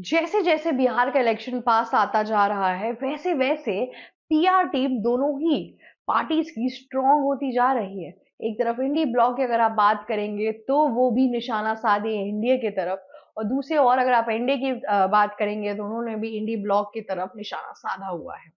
जैसे जैसे बिहार का इलेक्शन पास आता जा रहा है वैसे वैसे पीआर टीम दोनों ही पार्टीज की स्ट्रांग होती जा रही है। एक तरफ इंडी ब्लॉक की अगर आप बात करेंगे तो वो भी निशाना साधे एनडीए की तरफ, और दूसरे और अगर आप एनडीए की बात करेंगे तो उन्होंने भी इंडी ब्लॉक की तरफ निशाना साधा हुआ है।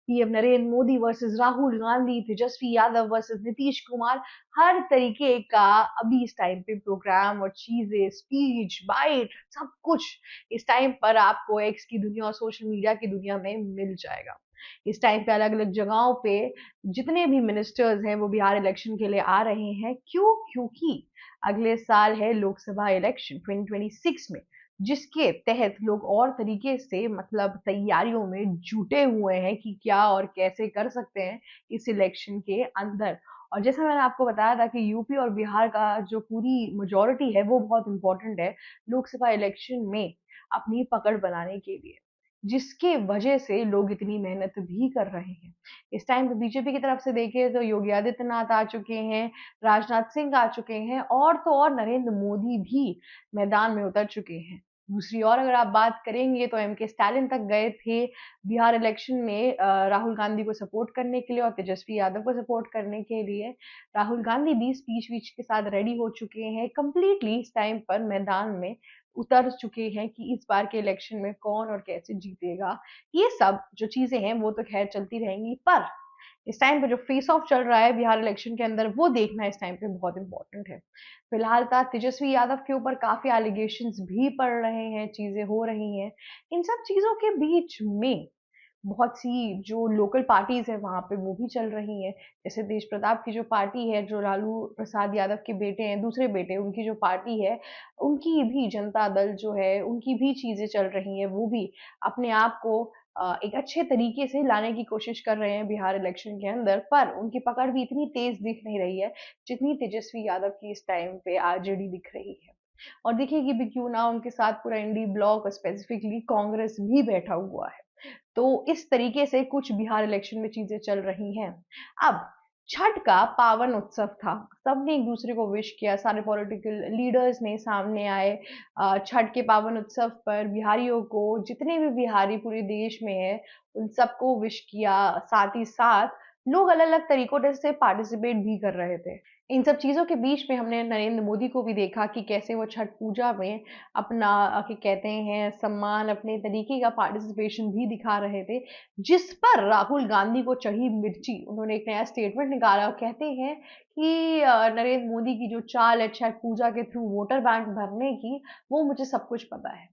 PM Narendra Modi versus Rahul Gandhi, Tejashwi Yadav versus Nitish Kumar, हर तरीके का अभी इस टाइम पे प्रोग्राम और चीजें, स्पीच, बाइट, सब कुछ इस टाइम पर आपको एक्स की दुनिया और सोशल मीडिया की दुनिया में मिल जाएगा। इस टाइम पे अलग अलग जगहों पे जितने भी मिनिस्टर्स हैं वो बिहार इलेक्शन के लिए आ रहे हैं। क्यों? क्योंकि अगले साल है लोकसभा इलेक्शन 2026 में, जिसके तहत लोग और तरीके से मतलब तैयारियों में जुटे हुए हैं कि क्या और कैसे कर सकते हैं इस इलेक्शन के अंदर। और जैसा मैंने आपको बताया था कि यूपी और बिहार का जो पूरी मेजोरिटी है वो बहुत इंपॉर्टेंट है लोकसभा इलेक्शन में अपनी पकड़ बनाने के लिए, जिसके वजह से लोग इतनी मेहनत भी कर रहे हैं। इस टाइम पे बीजेपी की तरफ से देखें तो योगी आदित्यनाथ आ चुके हैं, राजनाथ सिंह आ चुके हैं, और तो और नरेंद्र मोदी भी मैदान में उतर चुके हैं। दूसरी ओर अगर आप बात करेंगे तो एम के स्टालिन तक गए थे बिहार इलेक्शन में राहुल गांधी को सपोर्ट करने के लिए और तेजस्वी यादव को सपोर्ट करने के लिए। राहुल गांधी भी स्पीच वीच के साथ रेडी हो चुके हैं, कंप्लीटली इस टाइम पर मैदान में उतर चुके हैं कि इस बार के इलेक्शन में कौन और कैसे जीतेगा। ये सब जो चीजें हैं वो तो खैर चलती रहेंगी, पर इस टाइम पे जो फेस ऑफ चल रहा है बिहार इलेक्शन के अंदर वो देखना इस टाइम पे बहुत इंपॉर्टेंट है। फिलहाल तक तेजस्वी यादव के ऊपर काफी एलिगेशंस भी पड़ रहे हैं, चीजें हो रही हैं। इन सब चीजों के बीच में बहुत सी जो लोकल पार्टीज है वहां पे वो भी चल रही हैं। जैसे तेज प्रताप की जो पार्टी है, जो लालू प्रसाद यादव के बेटे हैं, दूसरे बेटे, उनकी जो पार्टी है, उनकी भी जनता दल जो है उनकी भी चीजें चल रही हैं। वो भी अपने आप को एक अच्छे तरीके से लाने की कोशिश कर रहे हैं बिहार इलेक्शन के अंदर, पर उनकी पकड़ भी इतनी तेज दिख नहीं रही है जितनी तेजस्वी यादव की इस टाइम पे आरजेडी दिख रही है। और दिखेगी भी क्यों ना, उनके साथ पूरा इंडी ब्लॉक और स्पेसिफिकली कांग्रेस भी बैठा हुआ है। तो इस तरीके से कुछ बिहार इलेक्शन में चीजें चल रही हैं। अब छठ का पावन उत्सव था, सबने एक दूसरे को विश किया, सारे पॉलिटिकल लीडर्स ने सामने आए छठ के पावन उत्सव पर बिहारियों को, जितने भी बिहारी पूरे देश में है उन सबको विश किया। साथ ही साथ लोग अलग अलग तरीकों से पार्टिसिपेट भी कर रहे थे। इन सब चीजों के बीच में हमने नरेंद्र मोदी को भी देखा कि कैसे वो छठ पूजा में अपना क्या कहते हैं सम्मान, अपने तरीके का पार्टिसिपेशन भी दिखा रहे थे, जिस पर राहुल गांधी को चढ़ी मिर्ची। उन्होंने एक नया स्टेटमेंट निकाला और कहते हैं कि नरेंद्र मोदी की जो चाल है छठ पूजा के थ्रू वोटर बैंक भरने की, वो मुझे सब कुछ पता है।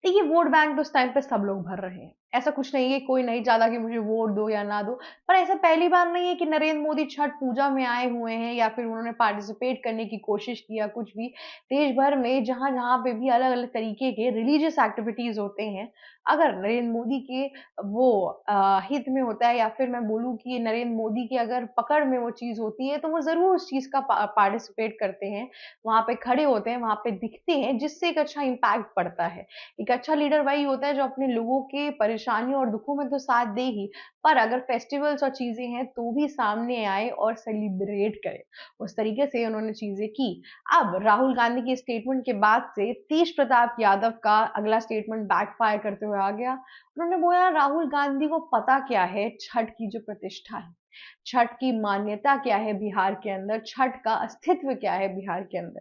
देखिए, वोट बैंक तो उस टाइम पे सब लोग भर रहे हैं, ऐसा कुछ नहीं है, कोई नहीं चाहता कि मुझे वोट दो या ना दो। पर ऐसा पहली बार नहीं है कि नरेंद्र मोदी छठ पूजा में आए हुए हैं या फिर उन्होंने पार्टिसिपेट करने की कोशिश किया कुछ भी। देश भर में जहां जहां पे भी अलग अलग तरीके के रिलीजियस एक्टिविटीज होते हैं, अगर नरेंद्र मोदी के वो हित में होता है, या फिर मैं बोलूँ कि नरेंद्र मोदी की अगर पकड़ में वो चीज होती है, तो वो जरूर उस चीज का पार्टिसिपेट करते हैं, वहां पे खड़े होते हैं, वहां पे दिखते हैं, जिससे एक अच्छा इम्पैक्ट पड़ता है। एक अच्छा लीडर वही होता है जो अपने लोगों के परेशानियों और दुखों में तो साथ दे ही, पर अगर फेस्टिवल्स और चीजें हैं तो भी सामने आए और सेलिब्रेट करे। उस तरीके से उन्होंने चीजें की। अब राहुल गांधी के स्टेटमेंट के बाद से तेज प्रताप यादव का अगला स्टेटमेंट बैकफायर करते हुए आ गया। उन्होंने बोला राहुल गांधी को पता क्या है छठ की जो प्रतिष्ठा है, छठ की मान्यता क्या है बिहार के अंदर, छठ का अस्तित्व क्या है बिहार के अंदर।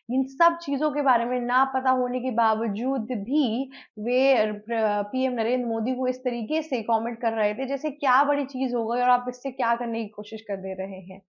इन सब चीजों के बारे में ना पता होने के बावजूद भी वे पीएम नरेंद्र मोदी को इस तरीके से कमेंट कर रहे थे जैसे क्या बड़ी चीज हो गई और आप इससे क्या करने की कोशिश कर दे रहे हैं।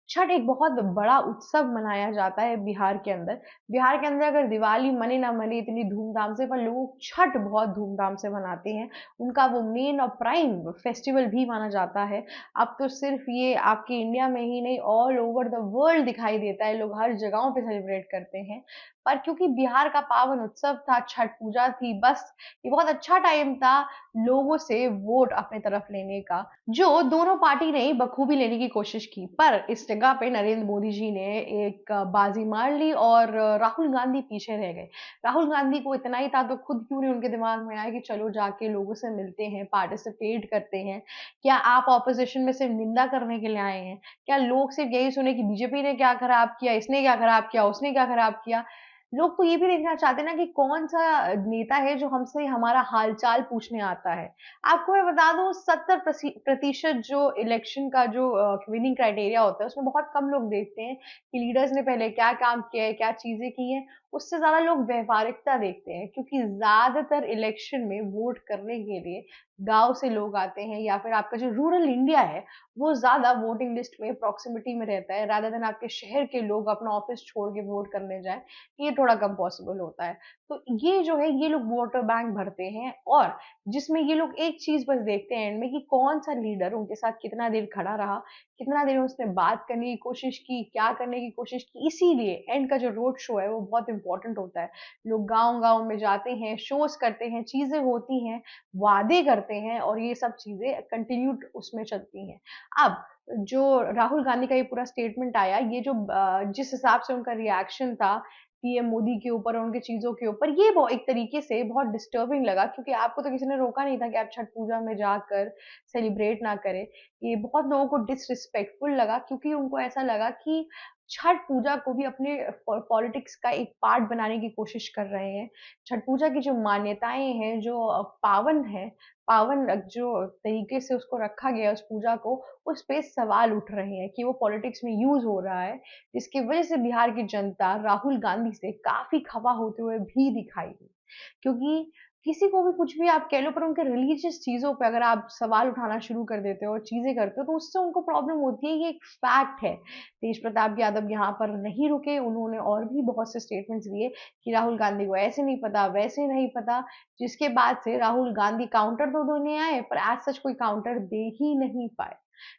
छठ एक बहुत बड़ा उत्सव मनाया जाता है बिहार के अंदर। बिहार के अंदर अगर दिवाली मने ना मने इतनी धूमधाम से, पर लोग छठ बहुत धूमधाम से मनाते हैं। उनका वो मेन और प्राइम फेस्टिवल भी माना जाता है। अब तो सिर्फ ये आपके इंडिया में ही नहीं, ऑल ओवर द वर्ल्ड दिखाई देता है, लोग हर जगहों पे सेलिब्रेट करते हैं। पर क्योंकि बिहार का पावन उत्सव था, छठ पूजा थी, बस ये बहुत अच्छा टाइम था लोगों से वोट अपने तरफ लेने का, जो दोनों पार्टी ने बखूबी लेने की कोशिश की। पर इस जगह पे नरेंद्र मोदी जी ने एक बाजी मार ली और राहुल गांधी पीछे रह गए। राहुल गांधी को इतना ही था तो खुद क्यों नहीं उनके दिमाग में आया कि चलो जाके लोगों से मिलते हैं, पार्टिसिपेट करते हैं। क्या आप ऑपोजिशन में सिर्फ निंदा करने के लिए आए हैं? क्या लोग सिर्फ यही सुने कि बीजेपी ने क्या खराब किया, इसने क्या खराब किया, उसने क्या खराब किया? लोग तो ये भी देखना चाहते हैं ना कि कौन-सा नेता है जो हमसे हमारा हाल-चाल पूछने आता है। आपको मैं बता दूँ 70% जो इलेक्शन का जो विनिंग क्राइटेरिया होता है उसमें बहुत कम लोग देखते हैं कि लीडर्स ने पहले क्या काम किया है, क्या चीज़ें की हैं। उससे ज़्यादा लोग व्यावहारिकता देखते हैं क्योंकि ज़्यादातर इलेक्शन में वोट करने के लिए गाँव से लोग आते हैं या फिर आपका जो रूरल इंडिया है, वो ज़्यादा वोटिंग लिस्ट में प्रॉक्सिमिटी में रहता है रादर देन आपके शहर के लोग अपना ऑफिस छोड़ के वोट करने जाएँ, ये थोड़ा कम पॉसिबल होता है। तो ये जो है ये लोग वोटर बैंक भरते हैं और जिसमें ये लोग एक चीज़ बस देखते हैं एंड में कि कौन-सा लीडर उनके साथ कितना देर खड़ा रहा, कितना देर उसने बात करने की कोशिश की, क्या करने की कोशिश की, इसीलिए एंड का जो रोड शो है वो बहुत इम्पोर्टेंट होता है। लोग गाँव-गाँव में जाते हैं, शोज़ करते हैं, चीज़ें होती हैं, वादे करते हैं और ये सब चीज़ें कंटिन्यूड उसमें चलती हैं। अब जो राहुल गांधी का ये पूरा स्टेटमेंट आया, ये जो जिस हिसाब से उनका रिएक्शन था पीएम मोदी के ऊपर और उनकी चीज़ों के ऊपर, ये एक तरीके से बहुत डिस्टर्बिंग लगा क्योंकि आपको तो किसी ने रोका नहीं था कि आप छठ पूजा में जाकर सेलिब्रेट ना करें। ये बहुत लोगों को डिसरिस्पेक्टफुल लगा क्योंकि उनको ऐसा लगा कि छठ पूजा को भी अपने पॉलिटिक्स का एक पार्ट बनाने की कोशिश कर रहे हैं। छठ पूजा की जो मान्यताएँ हैं, जो पावन है, पावन जो तरीके से उसको रखा गया है उस पूजा को, उस पे सवाल उठ रहे हैं कि वो पॉलिटिक्स में यूज़ हो रहा है, जिसकी वजह से बिहार की जनता राहुल गांधी से काफ़ी खफ़ा होते हुए भी दिखाई दी। क्योंकि किसी को भी कुछ भी आप कह लो पर उनके रिलीजियस चीज़ों पे अगर आप सवाल उठाना शुरू कर देते हो और चीज़ें करते हो, तो उससे उनको प्रॉब्लम होती है, ये एक फैक्ट है। तेज प्रताप यादव यहाँ पर नहीं रुके, उन्होंने और भी बहुत से स्टेटमेंट्स दिए कि राहुल गांधी को ऐसे नहीं पता, वैसे नहीं पता, जिसके बाद से राहुल गांधी काउंटर तो देने आए पर एज़ सच कोई काउंटर दे ही नहीं पाए।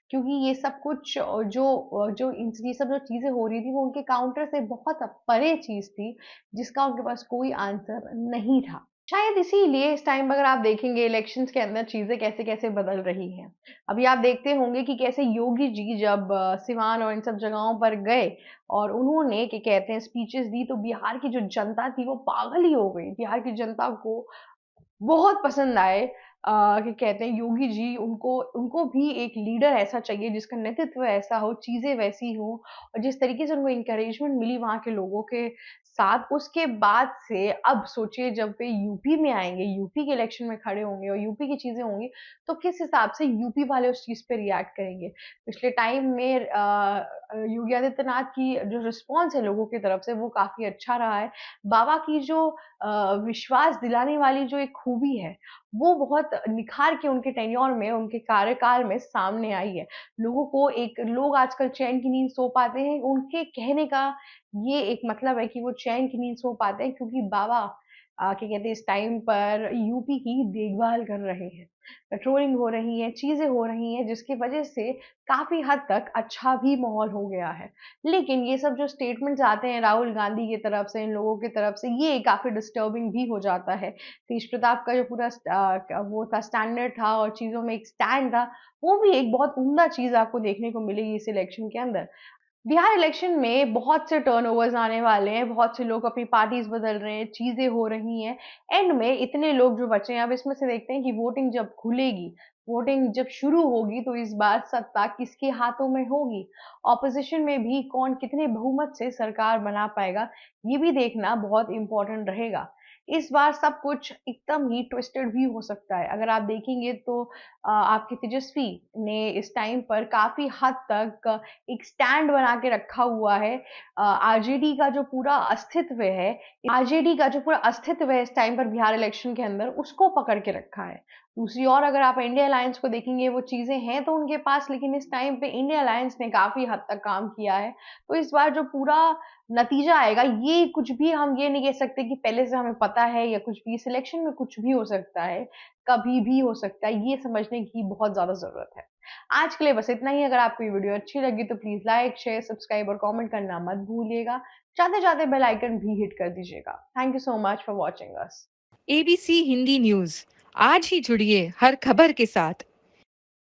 क्योंकि ये सब कुछ जो ये सब जो चीज़ें हो रही थी वो उनके काउंटर से बहुत परे चीज़ थी, जिसका उनके पास कोई आंसर नहीं था। शायद इसीलिए इस टाइम अगर आप देखेंगे इलेक्शंस के अंदर चीज़ें कैसे-कैसे बदल रही हैं। अभी आप देखते होंगे कि कैसे योगी जी जब सिवान और इन सब जगहों पर गए और उन्होंने क्या कहते हैं स्पीचेस दी तो बिहार की जो जनता थी वो पागल ही हो गई। बिहार की जनता को बहुत पसंद आए क्या कहते हैं योगी जी उनको उनको भी एक लीडर ऐसा चाहिए जिसका नेतृत्व ऐसा हो, चीज़ें वैसी हों और जिस तरीके से उनको एनकरेजमेंट मिली वहाँ के लोगों के साथ, उसके बाद से अब सोचिए जब वे यूपी में आएँगे, यूपी के इलेक्शन में खड़े होंगे और यूपी की चीज़ें होंगी, तो किस हिसाब से यूपी वाले उस चीज़ पे रिएक्ट करेंगे। पिछले टाइम में योगी आदित्यनाथ की जो रिस्पॉन्स है लोगों की तरफ से वो काफ़ी अच्छा रहा है। बाबा की जो विश्वास दिलाने वाली जो एक खूबी है, वो बहुत निखार के उनके टेन्योर में, उनके कार्यकाल में सामने आई है। लोग आजकल चैन की नींद सो पाते हैं, उनके कहने का ये एक मतलब है कि वो चैन की नींद सो पाते हैं क्योंकि बाबा क्या कहते हैं इस टाइम पर यूपी की देखभाल कर रहे हैं। पेट्रोलिंग हो रही है, चीज़ें हो रही हैं जिसकी वजह से काफ़ी हद तक अच्छा भी माहौल हो गया है। लेकिन ये सब जो स्टेटमेंट्स आते हैं राहुल गांधी की तरफ से, इन लोगों की तरफ से, ये काफ़ी डिस्टर्बिंग भी हो जाता है। तेज प्रताप का जो पूरा वो था स्टैंडर्ड था और चीज़ों में एक स्टैंड था, वो भी एक बहुत उम्दा चीज़ आपको देखने को मिलेगी इस इलेक्शन के अंदर। बिहार इलेक्शन में बहुत से टर्नओवर्स आने वाले हैं, बहुत से लोग अपनी पार्टीज़ बदल रहे हैं, चीज़ें हो रही हैं। एंड में इतने लोग जो बचे हैं, अब इसमें से देखते हैं कि वोटिंग जब खुलेगी, वोटिंग जब शुरू होगी तो इस बार सत्ता किसके हाथों में होगी? ऑपोज़िशन में भी कौन कितने बहुमत से सरकार बना पाएगा, ये भी देखना बहुत इम्पोर्टेंट रहेगा। इस बार सब कुछ एकदम ही ट्विस्टेड भी हो सकता है। अगर आप देखेंगे तो आपके तेजस्वी ने इस टाइम पर काफ़ी हद तक एक स्टैंड बना के रखा हुआ है। आरजेडी का जो पूरा अस्तित्व है आरजेडी का जो पूरा अस्तित्व है इस टाइम पर बिहार इलेक्शन के अंदर उसको पकड़ के रखा है। दूसरी ओर अगर आप इंडिया अलायंस को देखेंगे वो चीज़ें हैं तो उनके पास लेकिन इस टाइम पे इंडिया अलायंस ने काफ़ी हद तक काम किया है। तो इस बार जो पूरा नतीजा आएगा ये कुछ भी हम ये नहीं कह सकते कि पहले से हमें पता है या कुछ भी, सिलेक्शन में कुछ भी हो सकता है, कभी भी हो सकता है, ये समझने की बहुत ज़्यादा ज़रूरत है। आज के लिए बस इतना ही। अगर आपको ये वीडियो अच्छी लगी तो प्लीज़ लाइक, शेयर, सब्सक्राइब और कमेंट करना मत भूलिएगा। जाते-जाते बेल आइकन भी हिट कर दीजिएगा। Thank you so much for watching us. ABC Hindi news आज ही जुड़िए हर खबर के साथ।